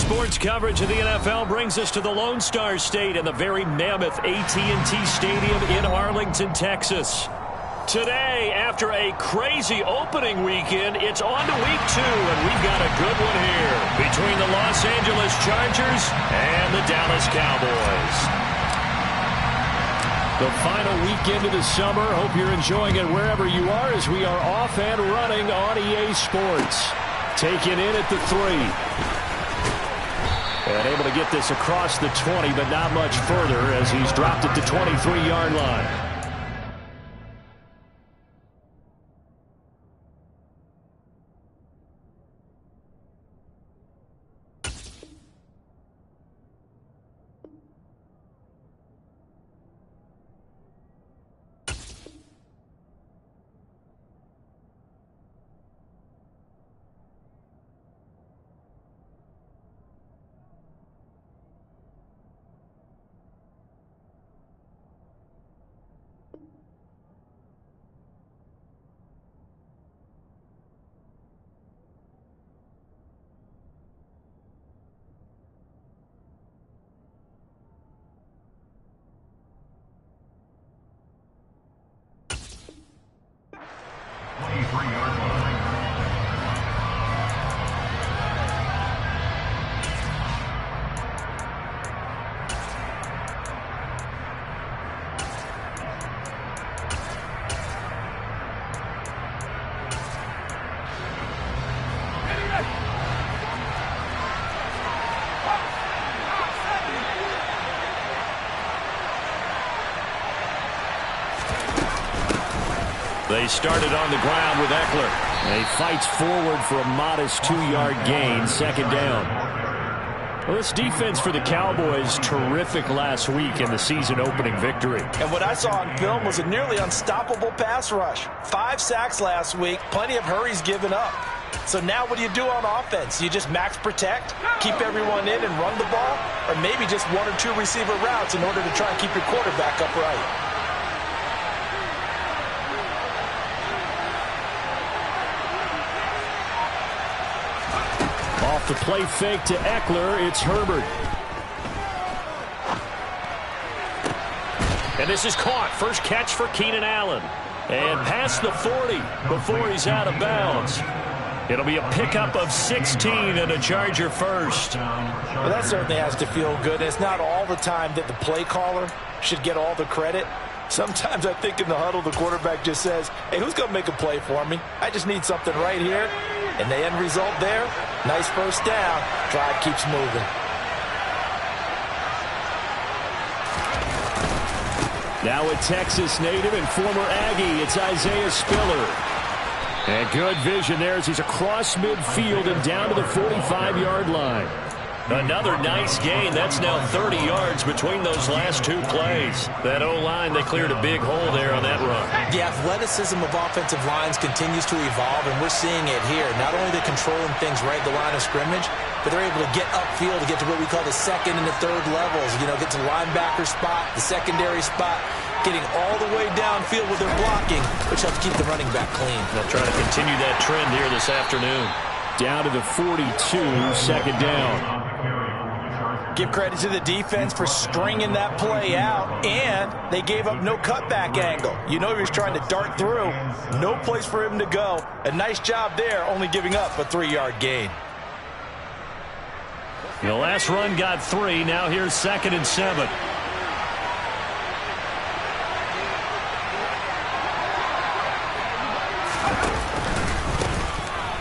Sports coverage of the NFL brings us to the Lone Star State and the very mammoth AT&T Stadium in Arlington, Texas. Today, after a crazy opening weekend, it's on to week 2, and we've got a good one here between the Los Angeles Chargers and the Dallas Cowboys. The final weekend of the summer. Hope you're enjoying it wherever you are as we are off and running on EA Sports. Taken in at the 3. And able to get this across the 20, but not much further as he's dropped it to 23-yard line. They started on the ground with Eckler. He fights forward for a modest 2-yard gain, second down. Well, this defense for the Cowboys, terrific last week in the season-opening victory. And what I saw on film was a nearly unstoppable pass rush. 5 sacks last week, plenty of hurries given up. So now what do you do on offense? You just max protect, keep everyone in and run the ball, or maybe just 1 or 2 receiver routes in order to try and keep your quarterback upright. Off the play fake to Eckler, it's Herbert. And this is caught. First catch for Keenan Allen. And past the 40 before he's out of bounds. It'll be a pickup of 16 and a Charger first. Well, that certainly has to feel good. It's not all the time that the play caller should get all the credit. Sometimes I think in the huddle the quarterback just says, hey, who's going to make a play for me? I just need something right here. And the end result there, nice first down. Drive keeps moving. Now a Texas native and former Aggie, it's Isaiah Spiller. And good vision there as he's across midfield and down to the 45-yard line. Another nice gain. That's now 30 yards between those last 2 plays. That O-line, they cleared a big hole there on that run. The athleticism of offensive lines continues to evolve, and we're seeing it here. Not only are they controlling things right at the line of scrimmage, but they're able to get upfield to get to what we call the second and the third levels. You know, get to the linebacker spot, the secondary spot, getting all the way downfield with their blocking, which helps keep the running back clean. They'll try to continue that trend here this afternoon. Down to the 42, second down. Give credit to the defense for stringing that play out, and they gave up no cutback angle. You know he was trying to dart through. No place for him to go. A nice job there, only giving up a 3-yard gain. The last run got 3. Now here's 2nd and 7.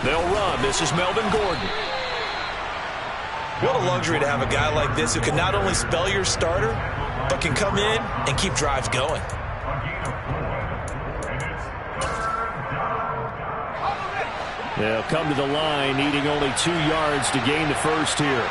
They'll run. This is Melvin Gordon. What a luxury to have a guy like this who can not only spell your starter, but can come in and keep drives going. They'll come to the line, needing only 2 yards to gain the first here.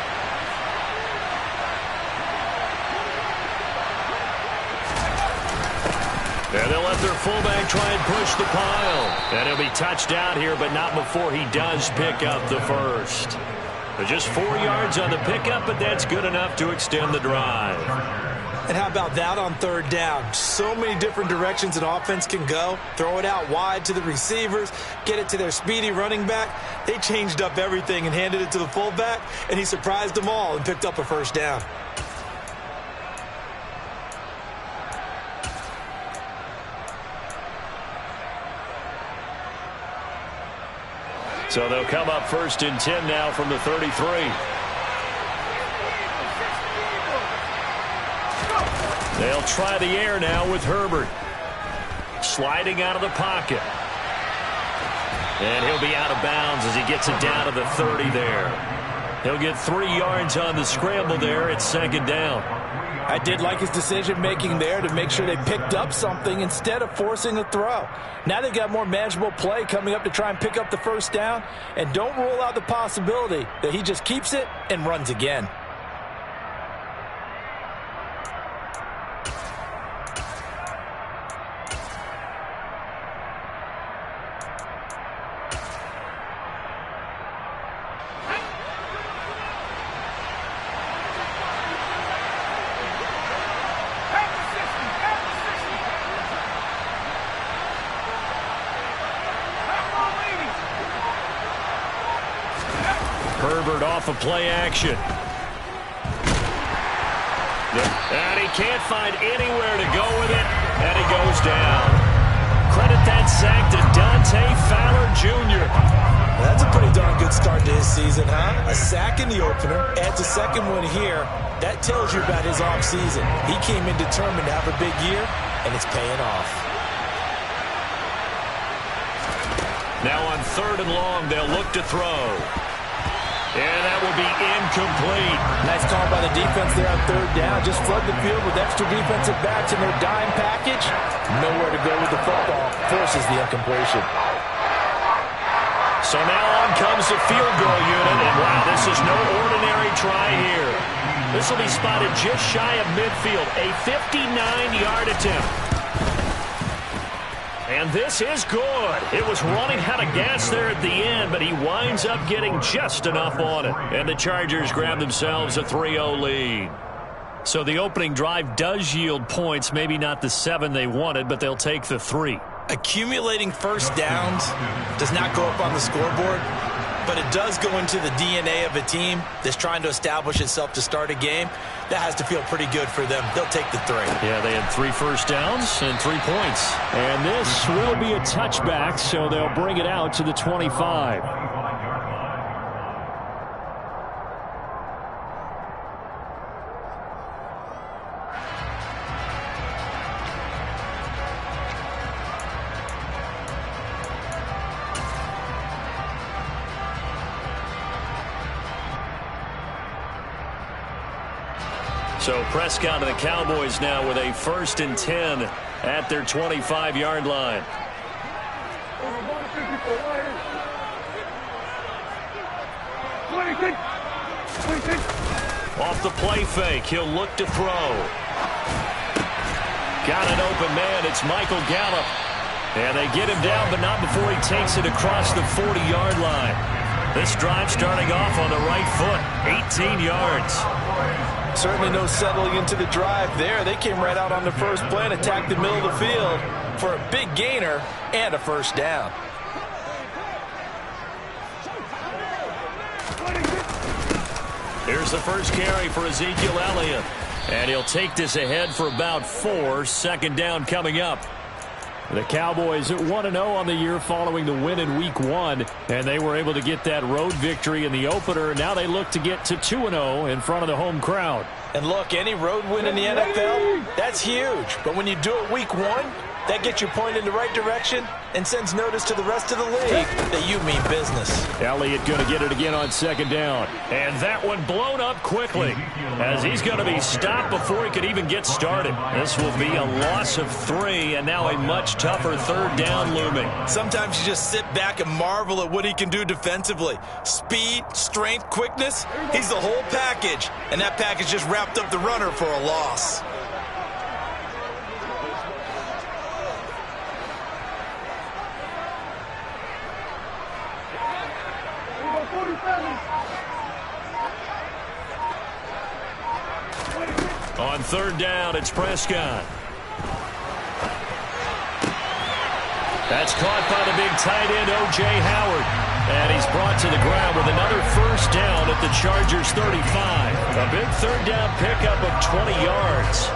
And they'll let their fullback try and push the pile. And he'll be touched out here, but not before he does pick up the first. But just 4 yards on the pickup, but that's good enough to extend the drive. And how about that on third down? So many different directions an offense can go. Throw it out wide to the receivers, get it to their speedy running back. They changed up everything and handed it to the fullback, and he surprised them all and picked up a first down. So they'll come up 1st and 10 now from the 33. They'll try the air now with Herbert. Sliding out of the pocket. And he'll be out of bounds as he gets it down to the 30 there. He'll get 3 yards on the scramble there. It's 2nd down. I did like his decision-making there to make sure they picked up something instead of forcing a throw. Now they've got more manageable play coming up to try and pick up the first down. And don't rule out the possibility that he just keeps it and runs again. Herbert off of play action. And he can't find anywhere to go with it, and he goes down. Credit that sack to Dante Fowler Jr. That's a pretty darn good start to his season, huh? A sack in the opener, adds a second one here. That tells you about his offseason. He came in determined to have a big year, and it's paying off. Now on 3rd and long, they'll look to throw. And that will be incomplete. Nice call by the defense there on 3rd down. Just flood the field with extra defensive backs in their dime package. Nowhere to go with the football. Forces the incompletion. So now on comes the field goal unit. And wow, this is no ordinary try here. This will be spotted just shy of midfield. A 59-yard attempt. And this is good. It was running out of gas there at the end, but he winds up getting just enough on it. And the Chargers grab themselves a 3-0 lead. So the opening drive does yield points, maybe not the 7 they wanted, but they'll take the 3. Accumulating first downs does not go up on the scoreboard, but it does go into the DNA of a team that's trying to establish itself to start a game. That has to feel pretty good for them. They'll take the 3. Yeah, they had 3 first downs and 3 points. And this will be a touchback, so they'll bring it out to the 25. So Prescott and the Cowboys now with a 1st and 10 at their 25-yard line. Off the play fake, he'll look to throw. Got an open man, it's Michael Gallup. And they get him down, but not before he takes it across the 40-yard line. This drive starting off on the right foot, 18 yards. Certainly no settling into the drive there. They came right out on the first play and attacked the middle of the field for a big gainer and a first down. Here's the first carry for Ezekiel Elliott. And he'll take this ahead for about 4. 2nd down coming up. The Cowboys at 1-0 on the year following the win in Week 1, and they were able to get that road victory in the opener. Now they look to get to 2-0 in front of the home crowd. And look, any road win in the NFL, that's huge. But when you do it Week 1, that gets you pointed in the right direction and sends notice to the rest of the league that you mean business. Elliott going to get it again on 2nd down. And that one blown up quickly as he's going to be stopped before he could even get started. This will be a loss of 3 and now a much tougher 3rd down looming. Sometimes you just sit back and marvel at what he can do defensively. Speed, strength, quickness, he's the whole package. And that package just wrapped up the runner for a loss. On third down, it's Prescott. That's caught by the big tight end, O.J. Howard. And he's brought to the ground with another first down at the Chargers' 35. A big third down pickup of 20 yards.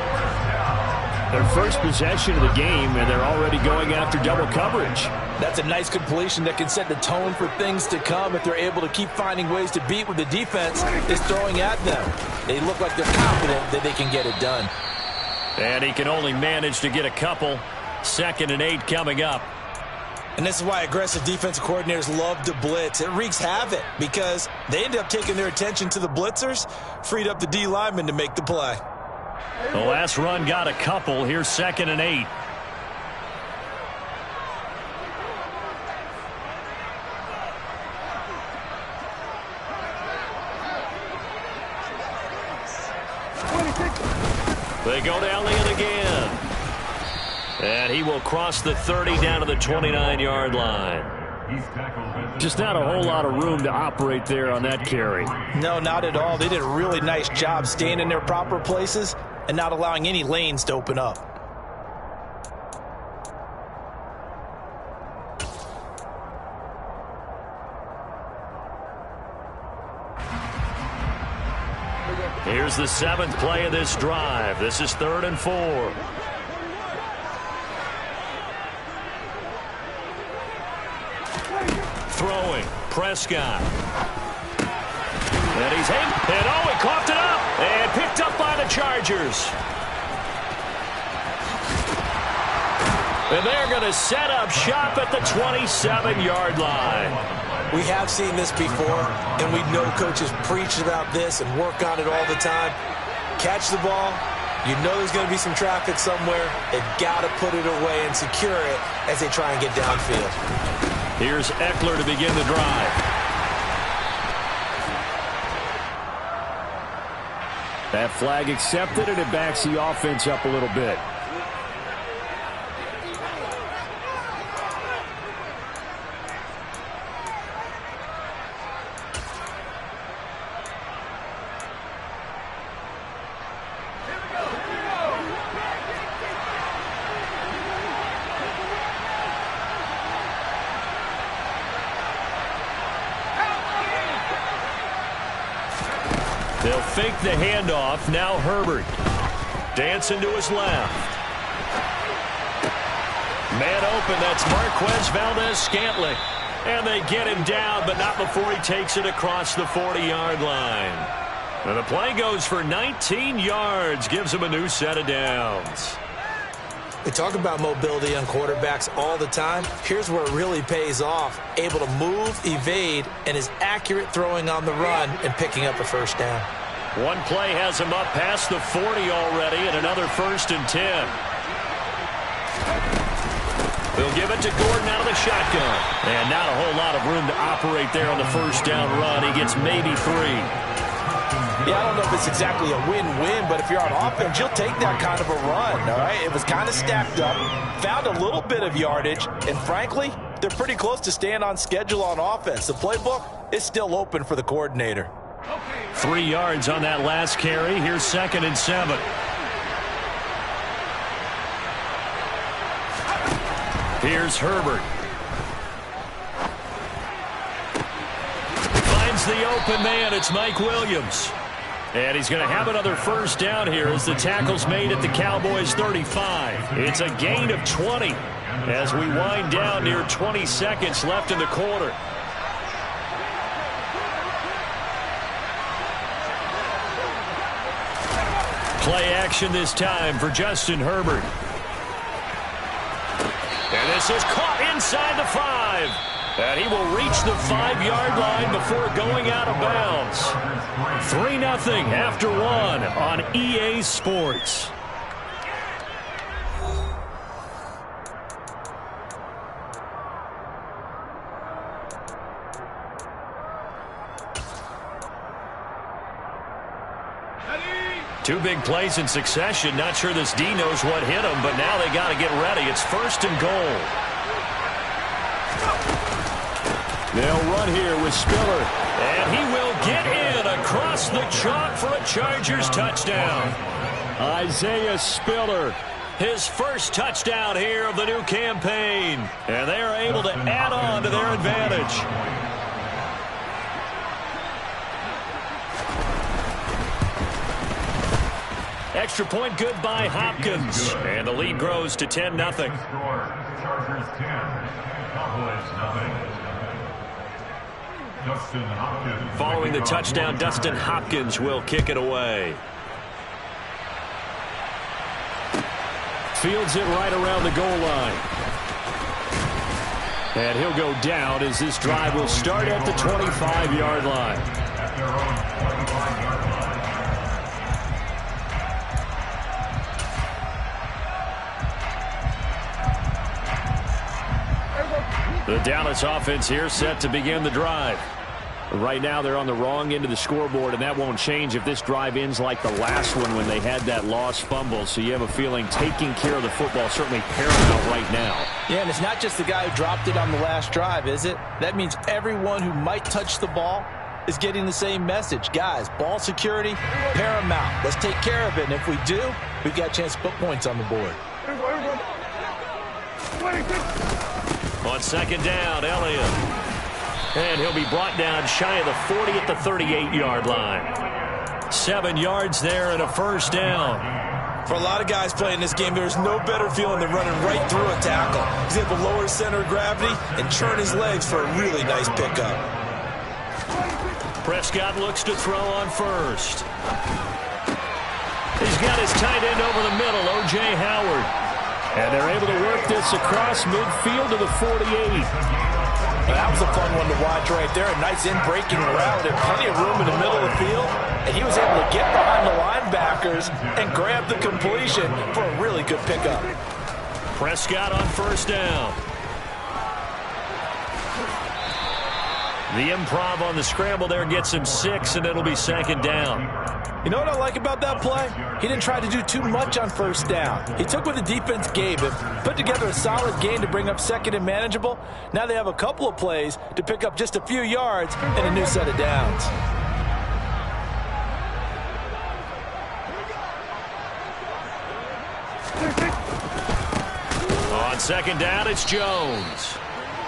Their first possession of the game, and they're already going after double coverage. That's a nice completion that can set the tone for things to come if they're able to keep finding ways to beat what the defense is throwing at them. They look like they're confident that they can get it done. And he can only manage to get a couple. 2nd and 8 coming up. And this is why aggressive defensive coordinators love to blitz. It wreaks havoc because they end up taking their attention to the blitzers, freed up the D lineman to make the play. The last run got a couple. Here's 2nd and 8. They go to Elliott again. And he will cross the 30 down to the 29-yard line. Just not a whole lot of room to operate there on that carry. No, not at all. They did a really nice job staying in their proper places and not allowing any lanes to open up. Here's the 7th play of this drive. This is 3rd and 4. Throwing, Prescott. And he's hit. And he coughed it up. And picked up by the Chargers. And they're going to set up shop at the 27-yard line. We have seen this before, and we know coaches preach about this and work on it all the time. Catch the ball. You know there's going to be some traffic somewhere. They've got to put it away and secure it as they try and get downfield. Here's Eckler to begin the drive. That flag accepted, and it backs the offense up a little bit. They'll fake the handoff. Now Herbert. Dancing to his left. Man open. That's Marquez Valdes-Scantling. And they get him down, but not before he takes it across the 40-yard line. And the play goes for 19 yards. Gives him a new set of downs. We talk about mobility on quarterbacks all the time. Here's where it really pays off. Able to move, evade, and is accurate throwing on the run and picking up a first down. One play has him up past the 40 already, and another 1st and 10. They'll give it to Gordon out of the shotgun. And not a whole lot of room to operate there on the first down run. He gets maybe 3. Yeah, I don't know if it's exactly a win-win, but if you're on offense, you'll take that kind of a run, all right? It was kind of stacked up, found a little bit of yardage, and frankly, they're pretty close to staying on schedule on offense. The playbook is still open for the coordinator. 3 yards on that last carry. Here's 2nd and 7. Here's Herbert. Finds the open man. It's Mike Williams. And he's going to have another first down here as the tackle's made at the Cowboys' 35. It's a gain of 20 as we wind down near 20 seconds left in the quarter. Play action this time for Justin Herbert. And this is caught inside the 5. And he will reach the 5-yard line before going out of bounds. 3-0 after 1 on EA Sports. Two big plays in succession. Not sure this D knows what hit him, but now they got to get ready. It's 1st and goal. They'll run here with Spiller. And he will get in across the chalk for a Chargers touchdown. Isaiah Spiller. His first touchdown here of the new campaign. And they are able to add on to their advantage. Extra point good by Hopkins. And the lead grows to 10-0. Chargers 10, Cowboys 9. Dustin Hopkins. Following the touchdown, Dustin Hopkins will kick it away. Fields it right around the goal line. And he'll go down as this drive will start at the 25-yard line. At their own 25-yard line. The Dallas offense here set to begin the drive. Right now they're on the wrong end of the scoreboard, and that won't change if this drive ends like the last one when they had that lost fumble. So you have a feeling taking care of the football certainly paramount right now. Yeah, and it's not just the guy who dropped it on the last drive, is it? That means everyone who might touch the ball is getting the same message. Guys, ball security, paramount. Let's take care of it, and if we do, we've got a chance to put points on the board. On second down, Elliott. And he'll be brought down shy of the 40 at the 38-yard line. 7 yards there and a first down. For a lot of guys playing this game, there's no better feeling than running right through a tackle. He's able to lower his center of gravity and churn his legs for a really nice pickup. Prescott looks to throw on first. He's got his tight end over the middle, O.J. Howard. And they're able to work this across midfield to the 48. That was a fun one to watch right there. A nice in-breaking route and plenty of room in the middle of the field. And he was able to get behind the linebackers and grab the completion for a really good pickup. Prescott on first down. The improv on the scramble there gets him 6, and it'll be second down. You know what I like about that play? He didn't try to do too much on first down. He took what the defense gave him, put together a solid gain to bring up second and manageable. Now they have a couple of plays to pick up just a few yards and a new set of downs. On second down, it's Jones.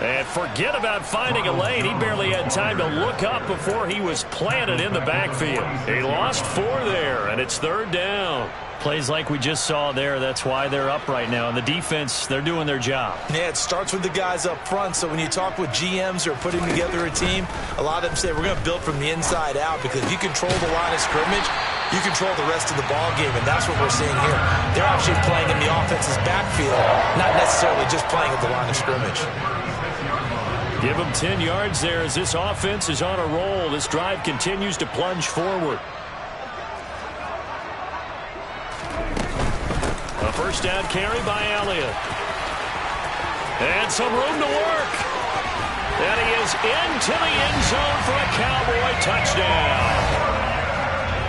And forget about finding a lane. He barely had time to look up before he was planted in the backfield. He lost 4 there, and it's third down. Plays like we just saw there, that's why they're up right now. And the defense, they're doing their job. Yeah, it starts with the guys up front. So when you talk with GMs who are putting together a team, a lot of them say we're going to build from the inside out, because if you control the line of scrimmage, you control the rest of the ball game, and that's what we're seeing here. They're actually playing in the offense's backfield, not necessarily just playing at the line of scrimmage. Give him 10 yards there as this offense is on a roll. This drive continues to plunge forward. A first down carry by Elliott. And some room to work. And he is into the end zone for a Cowboy touchdown.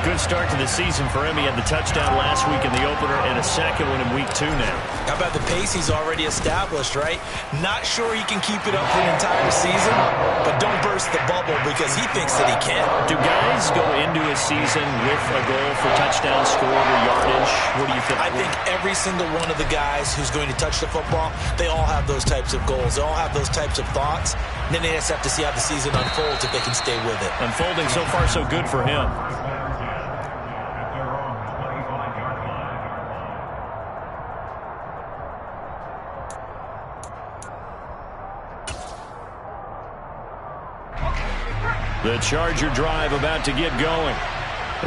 Good start to the season for him. He had the touchdown last week in the opener and a second one in week 2 now. How about the pace he's already established, right? Not sure he can keep it up for an entire season, but don't burst the bubble because he thinks that he can. Do guys go into a season with a goal for touchdown scored or yardage? What do you think? I think every single one of the guys who's going to touch the football, they all have those types of goals. They all have those types of thoughts. And then they just have to see how the season unfolds if they can stay with it. Unfolding so far so good for him. The Charger drive about to get going.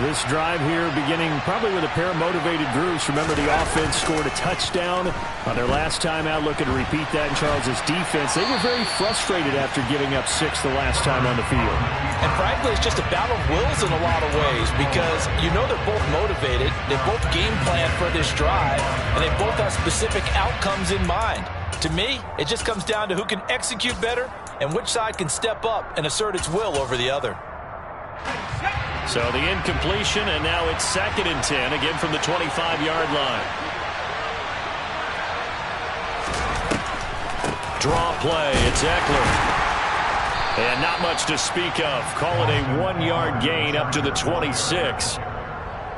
This drive here beginning probably with a pair of motivated groups. Remember, the offense scored a touchdown on their last time out. Looking to repeat that in Charles' defense. They were very frustrated after giving up 6 the last time on the field. And frankly, it's just a battle of wills in a lot of ways, because you know they're both motivated. They both game plan for this drive, and they both have specific outcomes in mind. To me, it just comes down to who can execute better and which side can step up and assert its will over the other. So the incompletion, and now it's 2nd and 10, again from the 25-yard line. Draw play, it's Eckler. And not much to speak of. Call it a 1-yard gain up to the 26.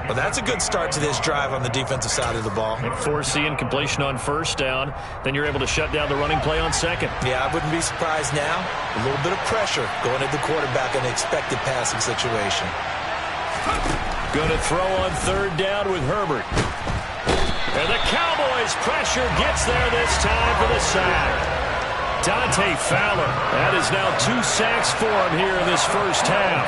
Well, that's a good start to this drive on the defensive side of the ball. Force the incompletion on first down. Then you're able to shut down the running play on second. Yeah, I wouldn't be surprised now. A little bit of pressure going at the quarterback in an expected passing situation. Going to throw on third down with Herbert. And the Cowboys' pressure gets there this time for the sack. Dante Fowler. That is now 2 sacks for him here in this first half.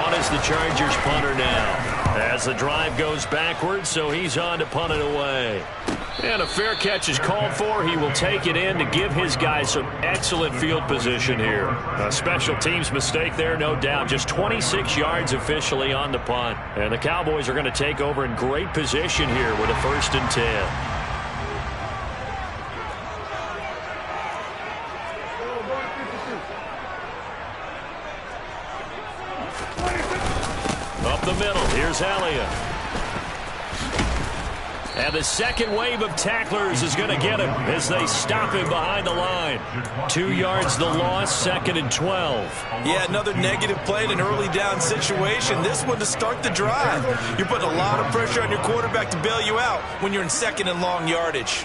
On is the Chargers punter now. As the drive goes backwards, so he's on to punt it away. And a fair catch is called for. He will take it in to give his guys some excellent field position here. A special teams mistake there, no doubt. Just 26 yards officially on the punt. And the Cowboys are going to take over in great position here with a 1st and 10. Up the middle, here's Elliott. And the second wave of tacklers is going to get him as they stop him behind the line. 2 yards the loss, 2nd and 12. Yeah, another negative play in an early down situation. This one to start the drive. You're putting a lot of pressure on your quarterback to bail you out when you're in 2nd and long yardage.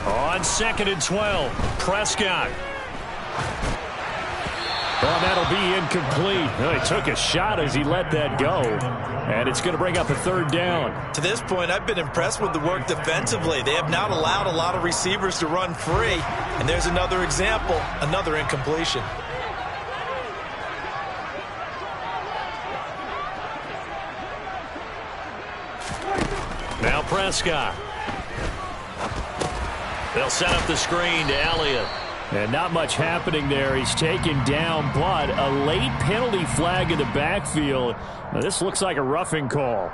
On 2nd and 12, Prescott. Well, that'll be incomplete. Well, he took a shot as he let that go. And it's going to bring up a 3rd down. To this point, I've been impressed with the work defensively. They have not allowed a lot of receivers to run free. And there's another example, another incompletion. Now Prescott. They'll set up the screen to Elliott. And not much happening there. He's taken down, but a late penalty flag in the backfield. Now, this looks like a roughing call.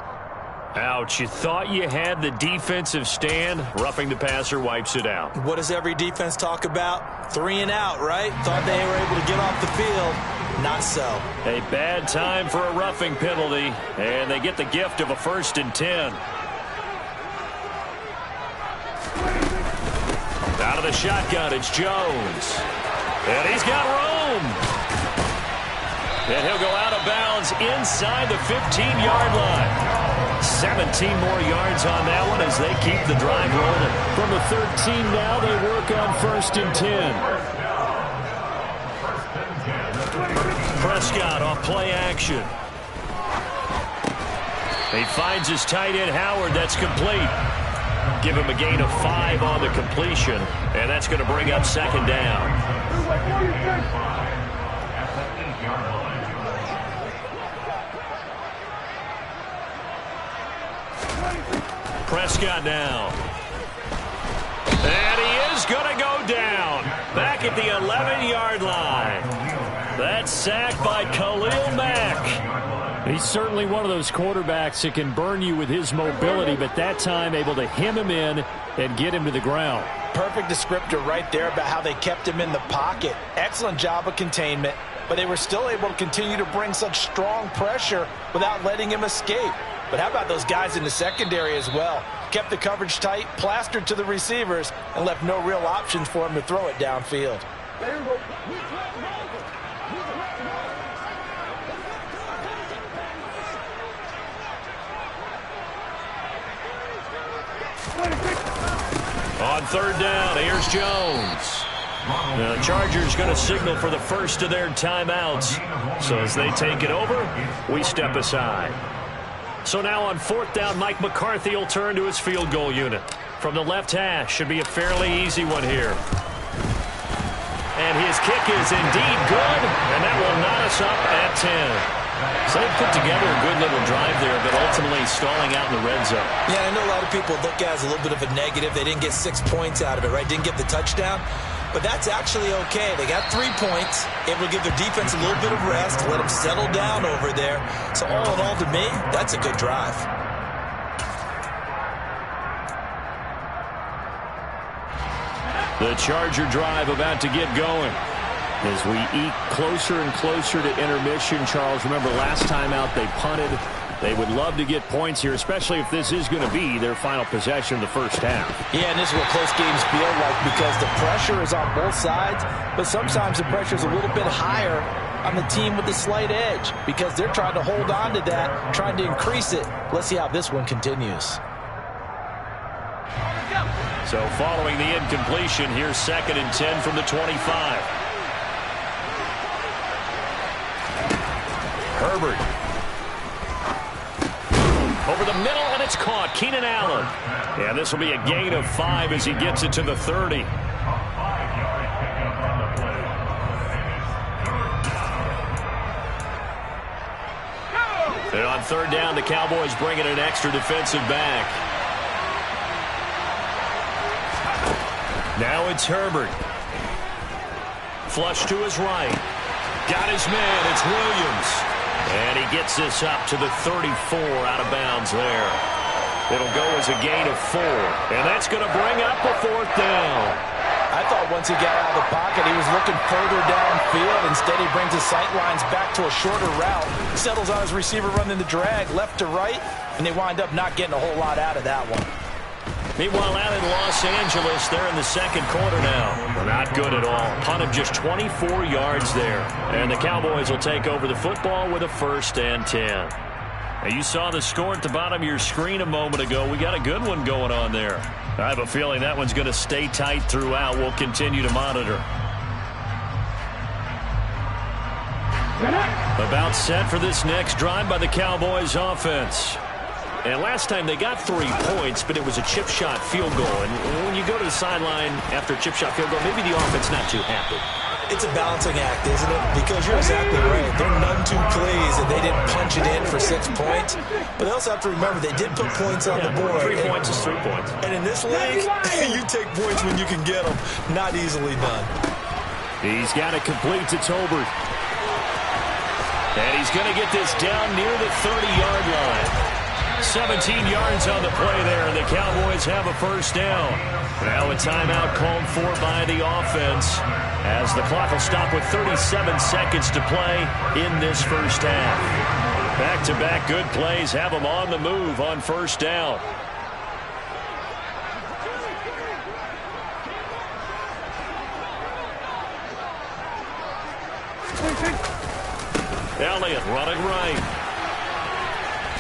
Ouch. You thought you had the defensive stand. Roughing the passer wipes it out. What does every defense talk about? 3 and out, right? Thought they were able to get off the field. Not so. A bad time for a roughing penalty, and they get the gift of a 1st and 10. Out of the shotgun, it's Jones. And he's got room. And he'll go out of bounds inside the 15-yard line. 17 more yards on that one as they keep the drive rolling. From the 13 now, they work on 1st and 10. Prescott off play action. He finds his tight end, Howard. That's complete. Give him a gain of 5 on the completion, and that's going to bring up 2nd down. Prescott now. And he is going to go down. Back at the 11-yard line. That's sacked by Khalil Mack. He's certainly one of those quarterbacks that can burn you with his mobility, but that time able to hem him in and get him to the ground. Perfect descriptor right there about how they kept him in the pocket. Excellent job of containment, but they were still able to continue to bring such strong pressure without letting him escape. But how about those guys in the secondary as well? Kept the coverage tight, plastered to the receivers, and left no real options for him to throw it downfield. On 3rd down, here's Jones. The Chargers going to signal for the first of their timeouts. So as they take it over, we step aside. So now on 4th down, Mike McCarthy will turn to his field goal unit. From the left hash, should be a fairly easy one here. And his kick is indeed good, and that will knot us up at 10. So they put together a good little drive there, but ultimately stalling out in the red zone. Yeah, I know a lot of people look at it as a little bit of a negative. They didn't get 6 points out of it, right? Didn't get the touchdown. But that's actually okay. They got 3 points, able to give their defense a little bit of rest, let them settle down over there. So all in all, to me, that's a good drive. The Charger drive about to get going. As we eke closer and closer to intermission, Charles, remember last time out they punted. They would love to get points here, especially if this is going to be their final possession of the first half. Yeah, and this is what close games feel like because the pressure is on both sides, but sometimes the pressure is a little bit higher on the team with the slight edge because they're trying to hold on to that, trying to increase it. Let's see how this one continues. So following the incompletion, here's 2nd and 10 from the 25. Herbert. Over the middle, and it's caught. Keenan Allen. And this will be a gain of 5 as he gets it to the 30. And on 3rd down, the Cowboys bring in an extra defensive back. Now it's Herbert. Flush to his right. Got his man. It's Williams. And he gets this up to the 34 out of bounds there. It'll go as a gain of 4. And that's going to bring up a 4th down. I thought once he got out of the pocket, he was looking further downfield. Instead, he brings his sight lines back to a shorter route. Settles on his receiver running the drag left to right, and they wind up not getting a whole lot out of that one. Meanwhile, out in Los Angeles, they're in the 2nd quarter now. Not good at all. Punt of just 24 yards there. And the Cowboys will take over the football with a 1st and 10. Now, you saw the score at the bottom of your screen a moment ago. We got a good one going on there. I have a feeling that one's going to stay tight throughout. We'll continue to monitor. About set for this next drive by the Cowboys offense. And last time they got 3 points, but it was a chip shot field goal. And when you go to the sideline after a chip shot field goal, maybe the offense not too happy. It's a balancing act, isn't it? Because you're exactly right. They're none too pleased that they didn't punch it in for 6 points. But they also have to remember they did put points on the board. 3 points is 3 points. And in this league, you take points when you can get them. Not easily done. He's got it complete to Tolbert. And he's going to get this down near the 30-yard line. 17 yards on the play there, and the Cowboys have a 1st down. Now a timeout called for by the offense as the clock will stop with 37 seconds to play in this 1st half. Back-to-back good plays have them on the move on 1st down. Elliott running right.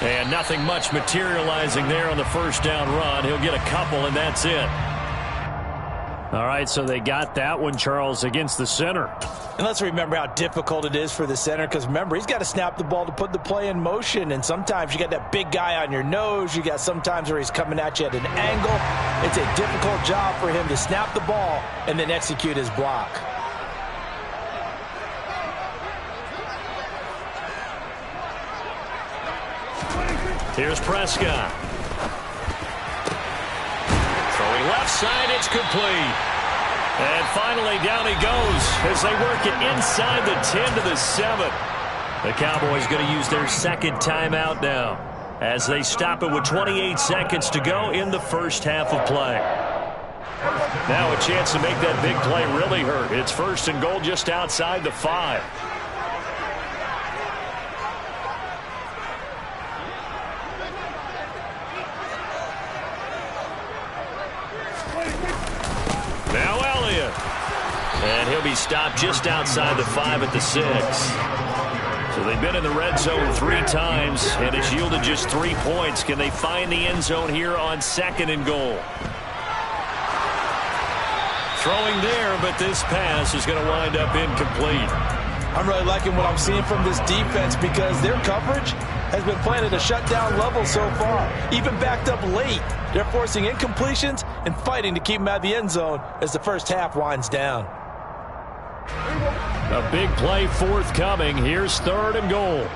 And nothing much materializing there on the 1st down run. He'll get a couple, and that's it. All right, so they got that one, Charles, against the center. And let's remember how difficult it is for the center because, remember, he's got to snap the ball to put the play in motion. And sometimes you got that big guy on your nose. You got sometimes where he's coming at you at an angle. It's a difficult job for him to snap the ball and then execute his block. Here's Prescott. Throwing left side, it's complete. And finally down he goes as they work it inside the 10 to the 7. The Cowboys going to use their 2nd timeout now as they stop it with 28 seconds to go in the 1st half of play. Now a chance to make that big play really hurt. It's 1st and goal just outside the 5. Now Elliott. And he'll be stopped just outside the 5 at the 6. So they've been in the red zone 3 times, and it's yielded just 3 points. Can they find the end zone here on 2nd and goal? Throwing there, but this pass is going to wind up incomplete. I'm really liking what I'm seeing from this defense because their coverage has been playing at a shutdown level so far. Even backed up late, they're forcing incompletions and fighting to keep them out of the end zone as the 1st half winds down. A big play forthcoming. Here's 3rd and goal.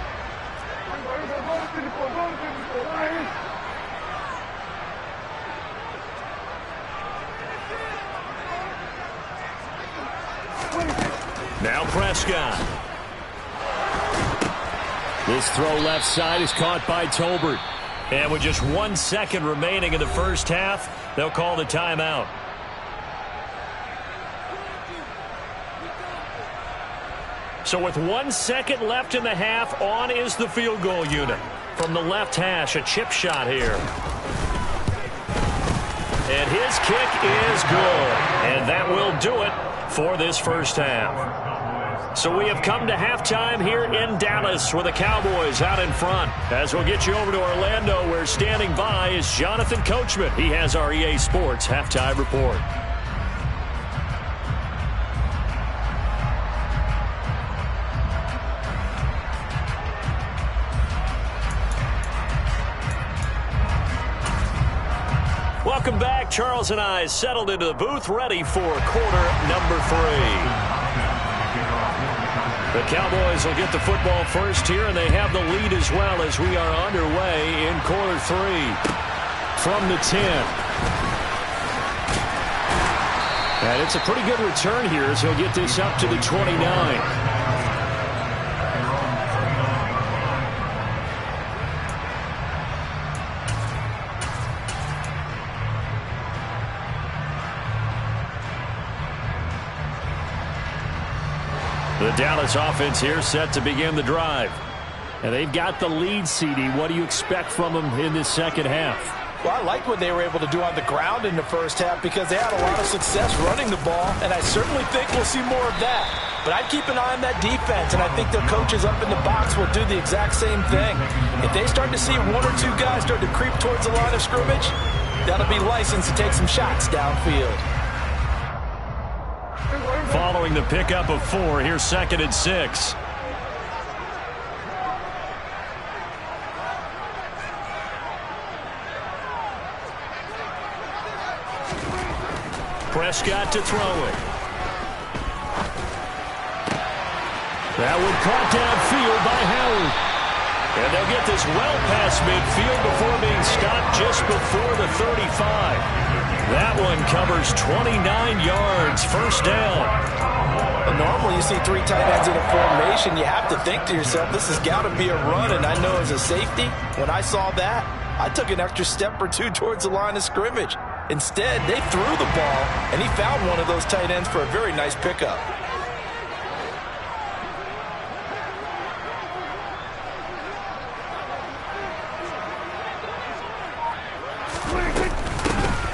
Now Prescott. This throw left side is caught by Tolbert. And with just 1 second remaining in the 1st half, they'll call the timeout. So with 1 second left in the half, on is the field goal unit. from the left hash. A chip shot here. And his kick is good. And that will do it for this first half. So we have come to halftime here in Dallas with the Cowboys out in front. As we'll get you over to Orlando, where standing by is Jonathan Coachman. He has our EA Sports halftime report. Welcome back. Charles and I settled into the booth, ready for quarter number 3. The Cowboys will get the football first here, and they have the lead as well as we are underway in quarter 3. From the 10. And it's a pretty good return here as he'll get this up to the 29. The Dallas offense here set to begin the drive. And they've got the lead, CD. What do you expect from them in this second half? Well, I like what they were able to do on the ground in the first half because they had a lot of success running the ball, and I certainly think we'll see more of that. But I'd keep an eye on that defense, and I think their coaches up in the box will do the exact same thing. If they start to see 1 or 2 guys start to creep towards the line of scrimmage, that'll be licensed to take some shots downfield. Following the pickup of 4, here's 2nd and 6. Prescott to throw it. That one caught downfield by Howard. And they'll get this well past midfield before being stopped just before the 35. That one covers 29 yards, first down. Normally you see 3 tight ends in a formation. You have to think to yourself, this has got to be a run. And I know as a safety, when I saw that, I took an extra step or 2 towards the line of scrimmage. Instead, they threw the ball, and he found one of those tight ends for a very nice pickup.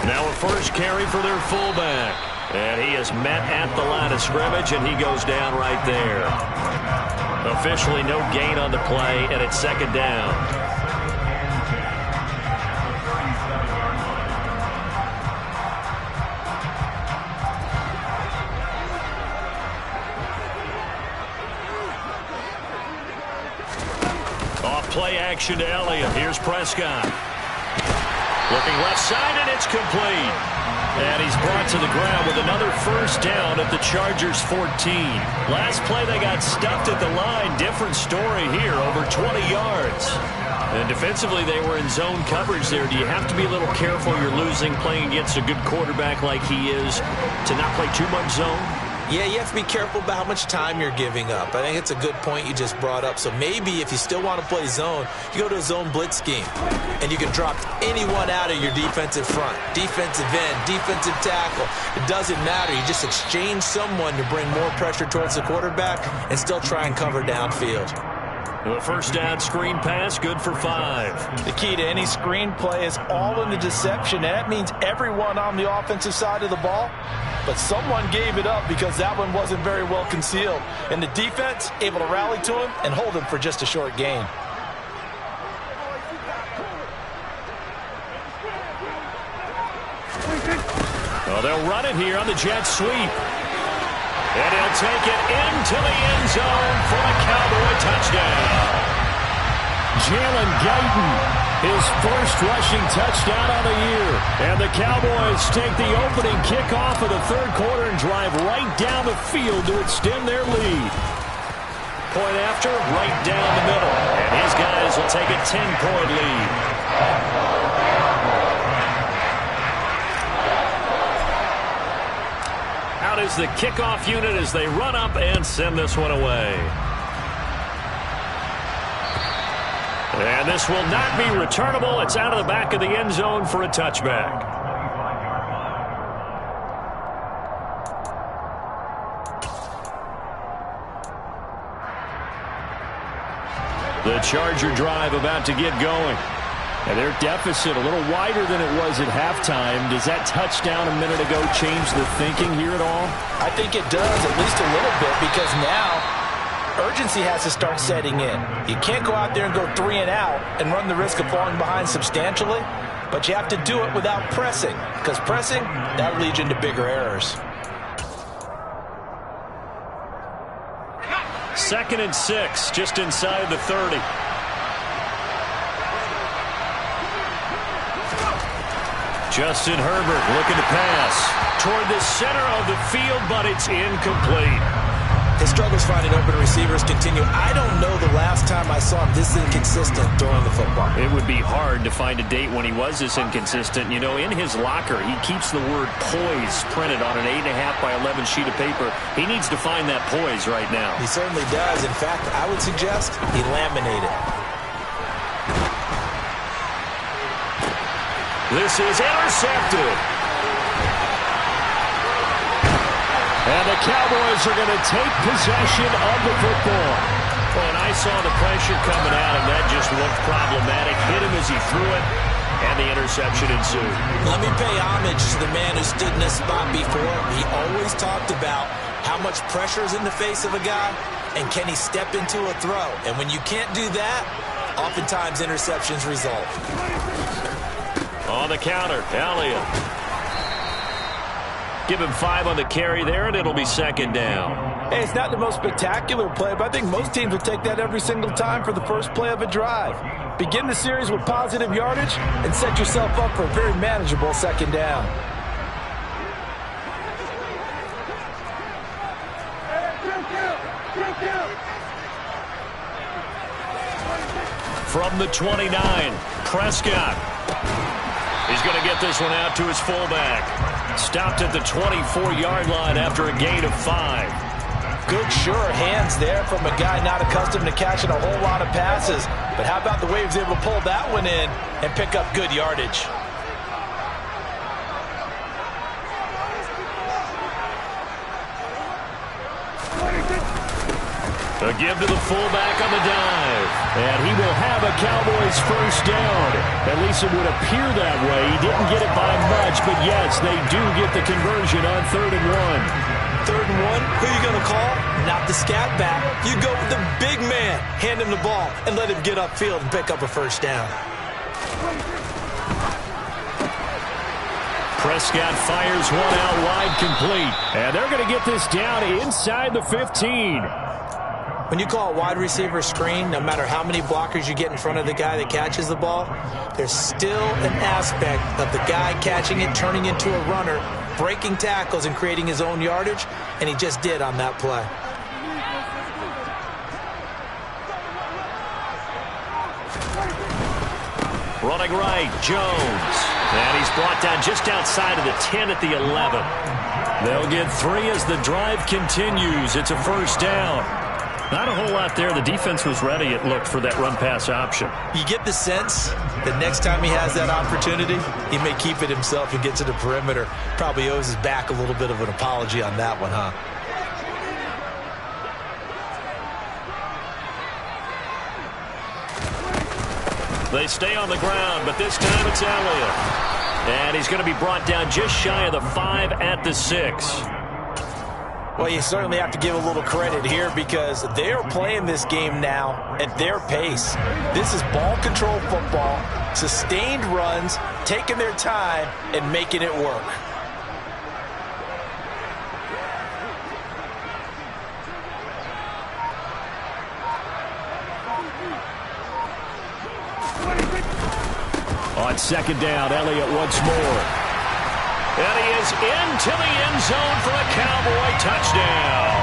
Now a first carry for their fullback. And he is met at the line of scrimmage, and he goes down right there. Officially no gain on the play, and it's 2nd down. Off play action to Elliott. Here's Prescott. Looking left side, and it's complete. And he's brought to the ground with another first down at the Chargers' 14. Last play, they got stuffed at the line. Different story here, over 20 yards. And defensively, they were in zone coverage there. Do you have to be a little careful? You're losing, playing against a good quarterback like he is, to not play too much zone? Yeah, you have to be careful about how much time you're giving up. I think it's a good point you just brought up. So maybe if you still want to play zone, you go to a zone blitz scheme. And you can drop anyone out of your defensive front. Defensive end, defensive tackle. It doesn't matter. You just exchange someone to bring more pressure towards the quarterback and still try and cover downfield. The first down screen pass, good for 5. The key to any screen play is all in the deception, and that means everyone on the offensive side of the ball. But someone gave it up because that one wasn't very well concealed. And the defense able to rally to him and hold him for just a short gain. Well, they'll run it here on the jet sweep. And he'll take it into the end zone for a Cowboy touchdown. Jalen Guyton, his first rushing touchdown on the year. And the Cowboys take the opening kickoff of the 3rd quarter and drive right down the field to extend their lead. Point after, right down the middle. And his guys will take a 10-point lead. Out is the kickoff unit as they run up and send this one away. And this will not be returnable. It's out of the back of the end zone for a touchback. The Charger drive about to get going. And their deficit a little wider than it was at halftime. Does that touchdown a minute ago change the thinking here at all? I think it does, at least a little bit, because now urgency has to start setting in. You can't go out there and go 3 and out and run the risk of falling behind substantially, but you have to do it without pressing, because pressing, that leads you into bigger errors. 2nd and 6, just inside the 30. Justin Herbert looking to pass toward the center of the field, but it's incomplete. His struggles finding open receivers continue. I don't know the last time I saw him this inconsistent throwing the football. It would be hard to find a date when he was this inconsistent. You know, in his locker, he keeps the word poise printed on an 8.5 by 11 sheet of paper. He needs to find that poise right now. He certainly does. In fact, I would suggest he laminate it. This is intercepted. And the Cowboys are going to take possession of the football. Well, and I saw the pressure coming at him. That just looked problematic. Hit him as he threw it, and the interception ensued. Let me pay homage to the man who stood in this spot before. He always talked about how much pressure is in the face of a guy, and can he step into a throw. And when you can't do that, oftentimes interceptions result. On the counter, Elliott. Give him 5 on the carry there, and it'll be 2nd down. Hey, it's not the most spectacular play, but I think most teams will take that every single time for the first play of a drive. Begin the series with positive yardage and set yourself up for a very manageable 2nd down. From the 29, Prescott. He's going to get this one out to his fullback. Stopped at the 24-yard line after a gain of 5. Good, sure hands there from a guy not accustomed to catching a whole lot of passes. But how about the way he was able to pull that one in and pick up good yardage? A give to the fullback on the dive. And he will have a Cowboys first down. At least it would appear that way. He didn't get it by much, but yes, they do get the conversion on 3rd and 1. 3rd and 1, who are you going to call? Not the scat back. You go with the big man. Hand him the ball and let him get upfield and pick up a first down. Prescott fires one out wide, complete. And they're going to get this down inside the 15. When you call a wide receiver screen, no matter how many blockers you get in front of the guy that catches the ball, there's still an aspect of the guy catching it, turning into a runner, breaking tackles and creating his own yardage, and he just did on that play. Running right, Jones. And he's brought down just outside of the 10 at the 11. They'll get 3 as the drive continues. It's a first down. Not a whole lot there. The defense was ready, it looked, for that run-pass option. You get the sense that next time he has that opportunity, he may keep it himself and get to the perimeter. Probably owes his back a little bit of an apology on that one, huh? They stay on the ground, but this time it's Elliott. And he's going to be brought down just shy of the 5 at the 6. Well, you certainly have to give a little credit here because they are playing this game now at their pace. This is ball control football, sustained runs, taking their time, and making it work. On 2nd down, Elliott once more. And he is into the end zone for a Cowboy touchdown.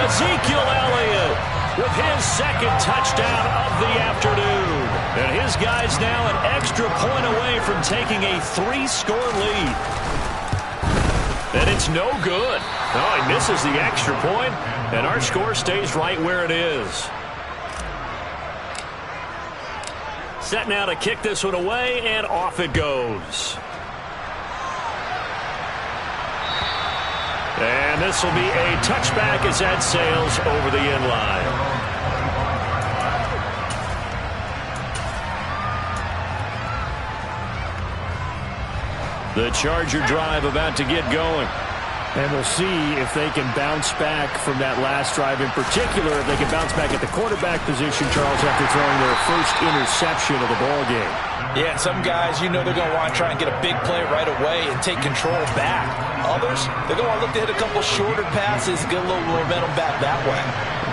Ezekiel Elliott with his 2nd touchdown of the afternoon. And his guy's now an extra point away from taking a 3-score lead. And it's no good. Oh, he misses the extra point, and our score stays right where it is. Set now to kick this one away, and off it goes. And this will be a touchback as that sails over the end line. The Charger drive about to get going. And we'll see if they can bounce back from that last drive, in particular, if they can bounce back at the quarterback position, Charles, after throwing their first interception of the ball game. Yeah, some guys, you know they're going to want to try and get a big play right away and take control back. Others, they're going to want to look to hit a couple shorter passes, get a little momentum back that way.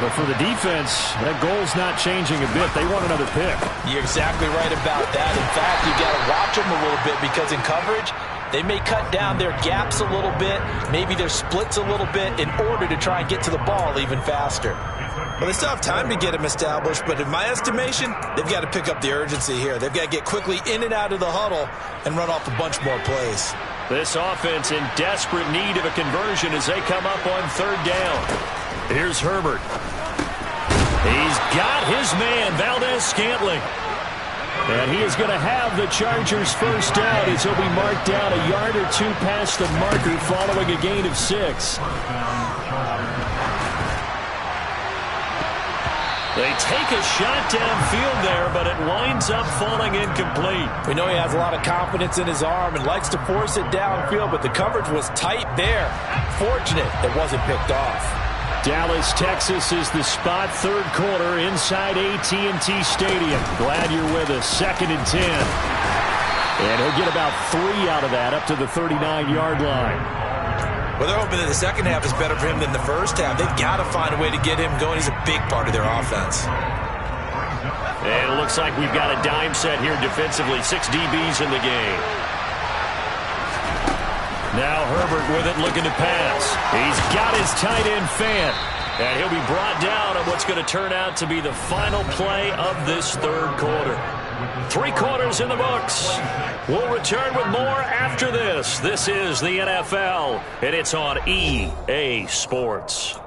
But for the defense, that goal's not changing a bit. They want another pick. You're exactly right about that. In fact, you've got to watch them a little bit because in coverage, they may cut down their gaps a little bit, maybe their splits a little bit in order to try and get to the ball even faster. Well, they still have time to get them established, but in my estimation, they've got to pick up the urgency here. They've got to get quickly in and out of the huddle and run off a bunch more plays. This offense in desperate need of a conversion as they come up on third down. Here's Herbert. He's got his man, Valdez-Scantling. And he is going to have the Chargers first down as he'll be marked down a yard or two past the marker following a gain of 6. They take a shot downfield there, but it winds up falling incomplete. We know he has a lot of confidence in his arm and likes to force it downfield, but the coverage was tight there. Fortunate it wasn't picked off. Dallas, Texas is the spot, third quarter inside AT&T Stadium. Glad you're with us. 2nd and 10. And he'll get about 3 out of that up to the 39-yard line. Well, they're hoping that the second half is better for him than the first half. They've got to find a way to get him going. He's a big part of their offense. And it looks like we've got a dime set here defensively. 6 DBs in the game. Now Herbert with it, looking to pass. He's got his tight end Fant. And he'll be brought down on what's going to turn out to be the final play of this third quarter. 3 quarters in the books. We'll return with more after this. This is the NFL, and it's on EA Sports.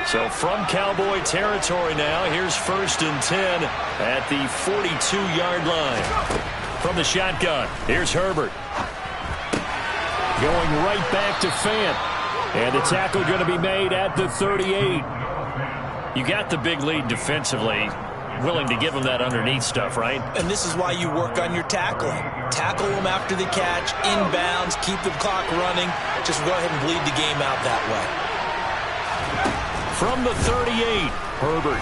So from Cowboy territory now, here's 1st and 10 at the 42-yard line. From the shotgun, here's Herbert. Going right back to Fant. And the tackle going to be made at the 38. You got the big lead defensively. Willing to give them that underneath stuff, right? And this is why you work on your tackling. Tackle them after the catch, inbounds, keep the clock running. Just go ahead and bleed the game out that way. From the 38, Herbert.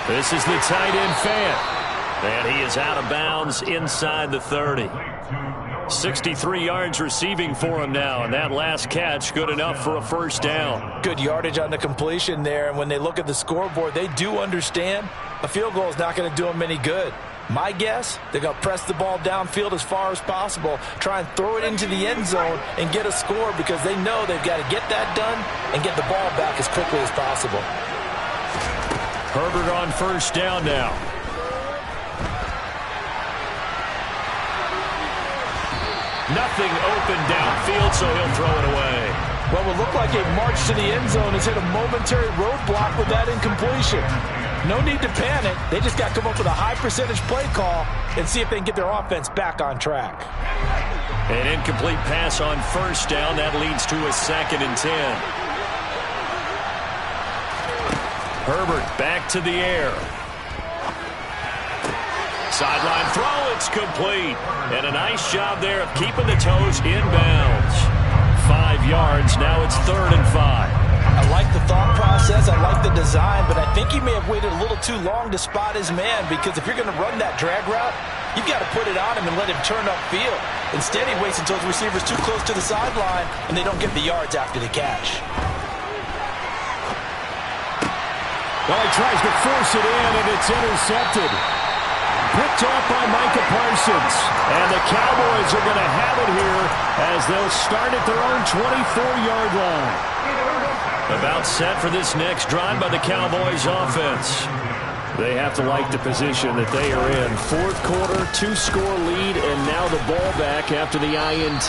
This is the tight end Fant. And he is out of bounds inside the 30. 63 yards receiving for him now, and that last catch good enough for a first down. Good yardage on the completion there, and when they look at the scoreboard, they do understand a field goal is not going to do them any good. My guess, they're going to press the ball downfield as far as possible, try and throw it into the end zone and get a score because they know they've got to get that done and get the ball back as quickly as possible. Herbert on first down now. Nothing open downfield, so he'll throw it away. What would look like a march to the end zone has hit a momentary roadblock with that incompletion. No need to panic. They just got to come up with a high percentage play call and see if they can get their offense back on track. An incomplete pass on first down. That leads to a 2nd and 10. Herbert back to the air. Sideline throw, it's complete. And a nice job there of keeping the toes inbounds. 5 yards, now it's 3rd and 5. I like the thought process, I like the design, but I think he may have waited a little too long to spot his man because if you're going to run that drag route, you've got to put it on him and let him turn upfield. Instead, he waits until his receiver's too close to the sideline and they don't get the yards after the catch. Well, he tries to force it in, and it's intercepted. Picked off by Micah Parsons. And the Cowboys are going to have it here as they'll start at their own 24-yard line. About set for this next drive by the Cowboys offense. They have to like the position that they are in. 4th quarter, 2-score lead, and now the ball back after the INT.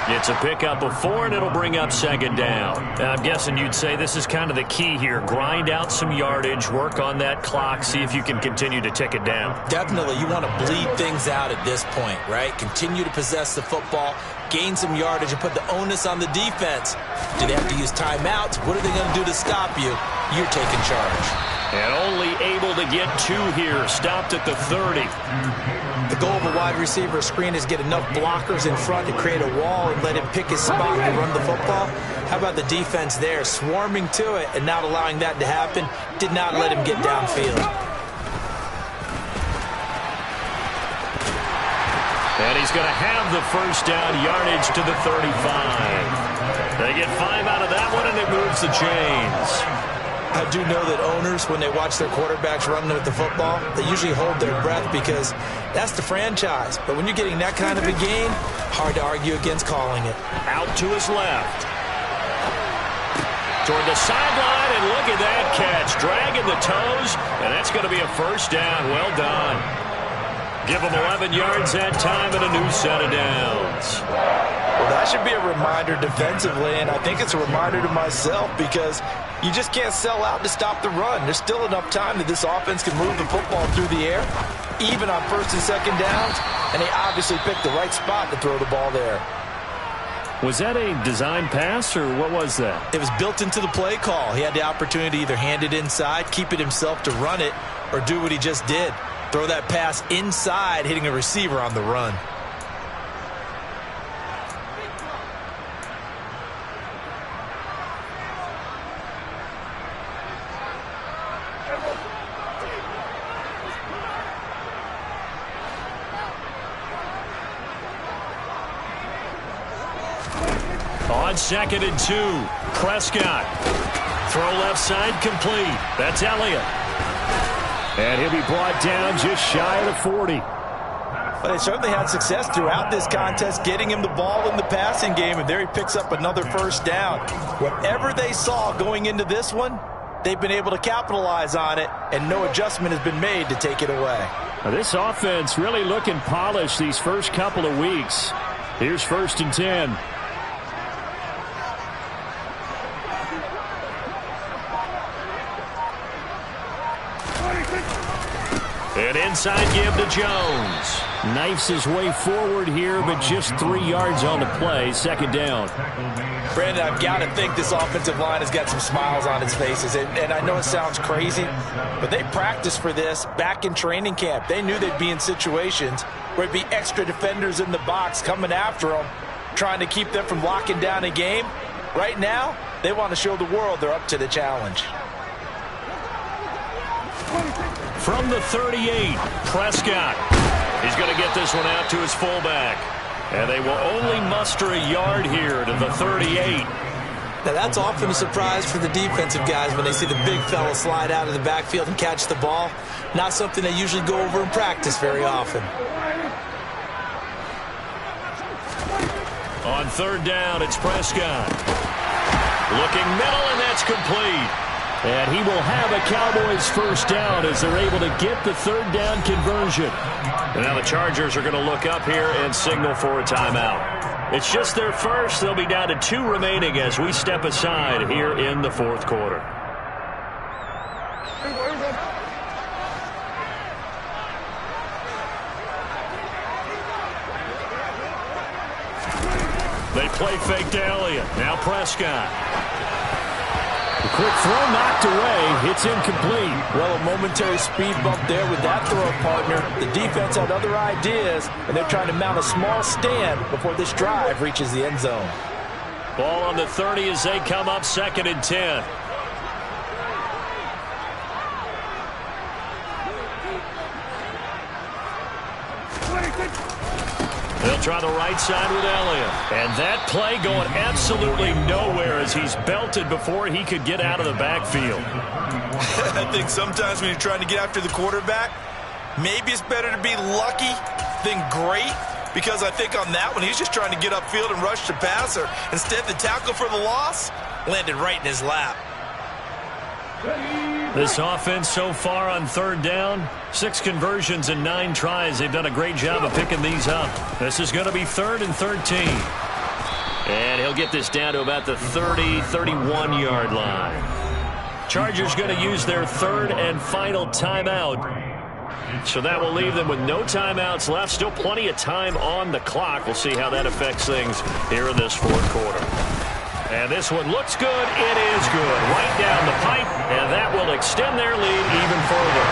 It's a pickup of 4, and it'll bring up second down. I'm guessing you'd say this is kind of the key here. Grind out some yardage, work on that clock, see if you can continue to tick it down. Definitely. You want to bleed things out at this point, right? Continue to possess the football, gain some yardage, and put the onus on the defense. Do they have to use timeouts? What are they going to do to stop you? You're taking charge. And only able to get 2 here. Stopped at the 30. The goal of a wide receiver screen is get enough blockers in front to create a wall and let him pick his spot to run the football. How about the defense there, swarming to it and not allowing that to happen? Did not let him get downfield. And he's going to have the first down, yardage to the 35. They get 5 out of that one, and it moves the chains. I do know that owners, when they watch their quarterbacks running with the football, they usually hold their breath because that's the franchise. But when you're getting that kind of a gain, hard to argue against calling it. Out to his left. Toward the sideline, and look at that catch. Dragging the toes, and that's going to be a first down. Well done. Give him 11 yards that time and a new set of downs. Well, that should be a reminder defensively, and I think it's a reminder to myself because you just can't sell out to stop the run. There's still enough time that this offense can move the football through the air, even on first and second downs, and they obviously picked the right spot to throw the ball there. Was that a design pass, or what was that? It was built into the play call. He had the opportunity to either hand it inside, keep it himself to run it, or do what he just did. Throw that pass inside, hitting a receiver on the run. On 2nd and 2, Prescott. Throw left side complete. That's Elliott. And he'll be brought down just shy of the 40. But they certainly had success throughout this contest, getting him the ball in the passing game, and there he picks up another first down. Whatever they saw going into this one, they've been able to capitalize on it, and no adjustment has been made to take it away. Now, this offense really looking polished these first couple of weeks. Here's 1st and 10. And inside give to Jones. Knifes his way forward here, but just 3 yards on the play. 2nd down. Brandon, I've got to think this offensive line has got some smiles on its faces. And I know it sounds crazy, but they practiced for this back in training camp. They knew they'd be in situations where it'd be extra defenders in the box coming after them, trying to keep them from locking down a game. Right now, they want to show the world they're up to the challenge. From the 38, Prescott. He's going to get this one out to his fullback. And they will only muster a yard here to the 38. Now, that's often a surprise for the defensive guys when they see the big fella slide out of the backfield and catch the ball. Not something they usually go over in practice very often. On 3rd down, it's Prescott. Looking middle, and that's complete. And he will have a Cowboys first down as they're able to get the 3rd down conversion. And now the Chargers are going to look up here and signal for a timeout. It's just their first. They'll be down to 2 remaining as we step aside here in the 4th quarter. They play fake to Elliott. Now Prescott. The quick throw knocked away. It's incomplete. Well, a momentary speed bump there with that throw partner. The defense had other ideas, and they're trying to mount a small stand before this drive reaches the end zone. Ball on the 30 as they come up 2nd and 10. They'll try the right side with Elliott. And that play going absolutely nowhere as he's belted before he could get out of the backfield. I think sometimes when you're trying to get after the quarterback, maybe it's better to be lucky than great, because I think on that one, he's just trying to get upfield and rush the passer. Instead, the tackle for the loss landed right in his lap. This offense so far on 3rd down, 6 conversions and 9 tries. They've done a great job of picking these up. This is going to be 3rd and 13. And he'll get this down to about the 30, 31-yard line. Chargers going to use their third and final timeout. So that will leave them with no timeouts left. Still plenty of time on the clock. We'll see how that affects things here in this fourth quarter. And this one looks good. It is good. Right down the pipe, and that will extend their lead even further.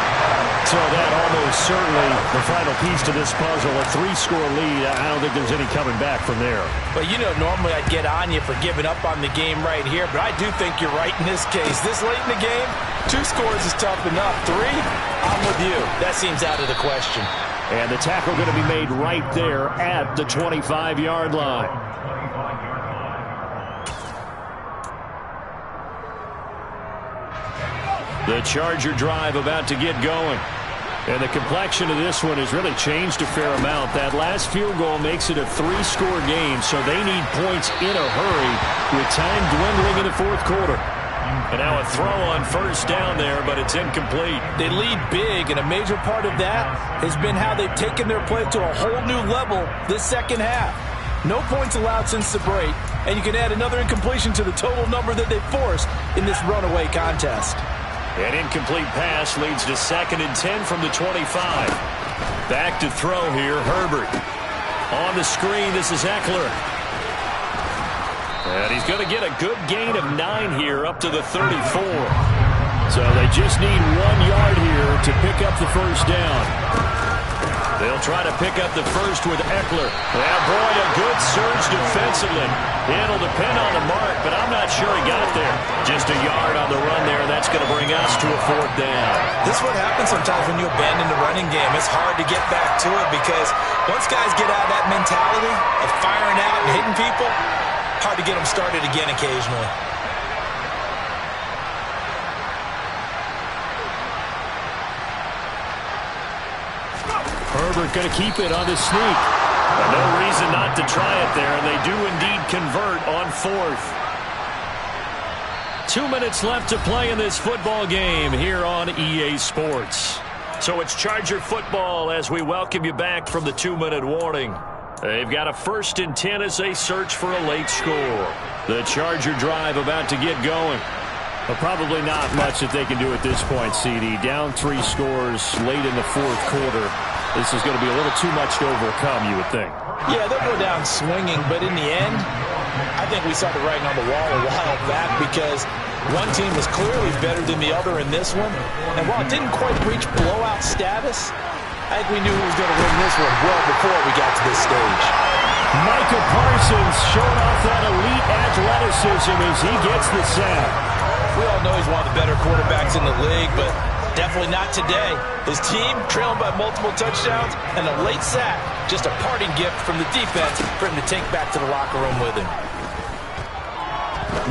So that almost certainly the final piece to this puzzle, a 3-score lead. I don't think there's any coming back from there. But, you know, normally I'd get on you for giving up on the game right here, but I do think you're right in this case. This late in the game, 2 scores is tough enough. 3, I'm with you. That seems out of the question. And the tackle going to be made right there at the 25-yard line. The Charger drive about to get going. And the complexion of this one has really changed a fair amount. That last field goal makes it a 3-score game, so they need points in a hurry with time dwindling in the fourth quarter. And now a throw on first down there, but it's incomplete. They lead big, and a major part of that has been how they've taken their play to a whole new level this second half. No points allowed since the break, and you can add another incompletion to the total number that they forced in this runaway contest. An incomplete pass leads to 2nd and 10 from the 25. Back to throw here, Herbert. On the screen, this is Eckler. And he's going to get a good gain of 9 here up to the 34. So they just need 1 yard here to pick up the first down. They'll try to pick up the first with Eckler. Yeah, boy, a good surge defensively. It'll depend on the mark, but I'm not sure he got there. Just a yard on the run there. That's going to bring us to a 4th down. This is what happens sometimes when you abandon the running game. It's hard to get back to it because once guys get out of that mentality of firing out and hitting people, hard to get them started again occasionally. Herbert going to keep it on the sneak. But no reason not to try it there, and they do indeed convert on 4th. 2 minutes left to play in this football game here on EA Sports. So it's Charger football as we welcome you back from the 2-minute warning. They've got a 1st and 10 as they search for a late score. The Charger drive about to get going. Well, probably not much that they can do at this point, CD. Down 3 scores late in the fourth quarter. This is going to be a little too much to overcome, you would think. Yeah, they'll go down swinging, but in the end, I think we saw the writing on the wall a while back because one team was clearly better than the other in this one. And while it didn't quite reach blowout status, I think we knew who was going to win this one well before we got to this stage. Micah Parsons showing off that elite athleticism as he gets the sack. We all know he's one of the better quarterbacks in the league, but definitely not today. His team trailing by multiple touchdowns and a late sack. Just a parting gift from the defense for him to take back to the locker room with him.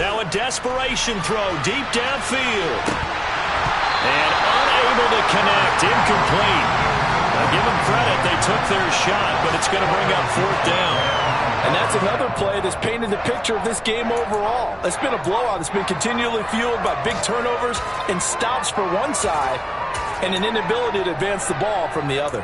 Now a desperation throw deep downfield. And unable to connect. Incomplete. Now give them credit. They took their shot, but it's going to bring up 4th down. And that's another play that's painted the picture of this game overall. It's been a blowout. It's been continually fueled by big turnovers and stops for one side and an inability to advance the ball from the other.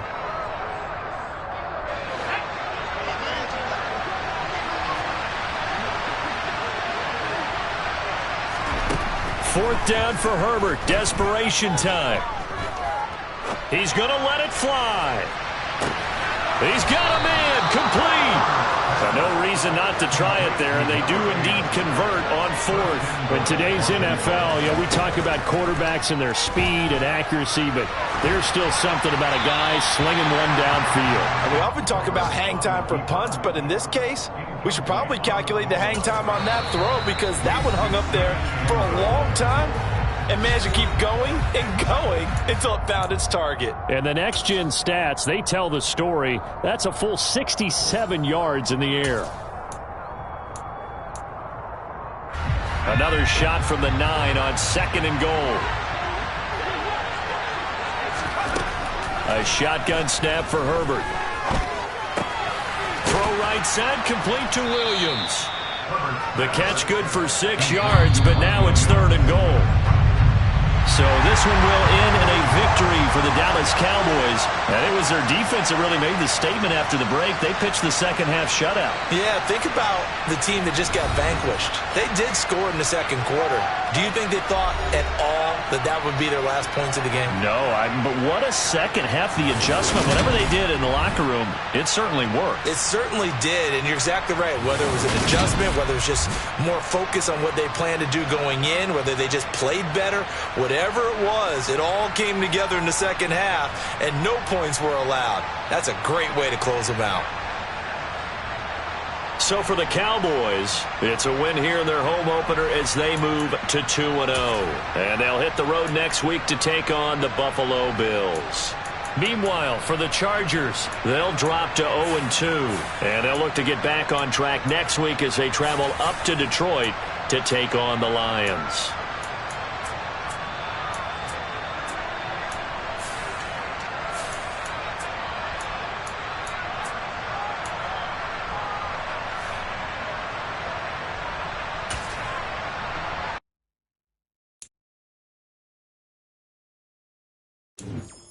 Fourth down for Herbert. Desperation time. He's going to let it fly. He's got him in. Complete. No reason not to try it there, and they do indeed convert on 4th. In today's NFL, we talk about quarterbacks and their speed and accuracy, but there's still something about a guy slinging one downfield. And we often talk about hang time for punts, but in this case, we should probably calculate the hang time on that throw because that one hung up there for a long time and managed to keep going and going until it found its target. And the next-gen stats, they tell the story. That's a full 67 yards in the air. Another shot from the 9 on 2nd and goal. A shotgun snap for Herbert. Throw right side, complete to Williams. The catch good for 6 yards, but now it's 3rd and goal. So this one will end in a victory victory for the Dallas Cowboys. And it was their defense that really made the statement after the break. They pitched the second-half shutout. Yeah, think about the team that just got vanquished. They did score in the second quarter. Do you think they thought at all that that would be their last points of the game? No, but what a second half. The adjustment, whatever they did in the locker room, it certainly worked. It certainly did, and you're exactly right. Whether it was an adjustment, whether it was just more focus on what they planned to do going in, whether they just played better, whatever it was, it all came together in the second half, and no points were allowed. That's a great way to close them out. So for the Cowboys, it's a win here in their home opener as they move to 2-0. And they'll hit the road next week to take on the Buffalo Bills. Meanwhile, for the Chargers, they'll drop to 0-2. And they'll look to get back on track next week as they travel up to Detroit to take on the Lions. Mm-hmm.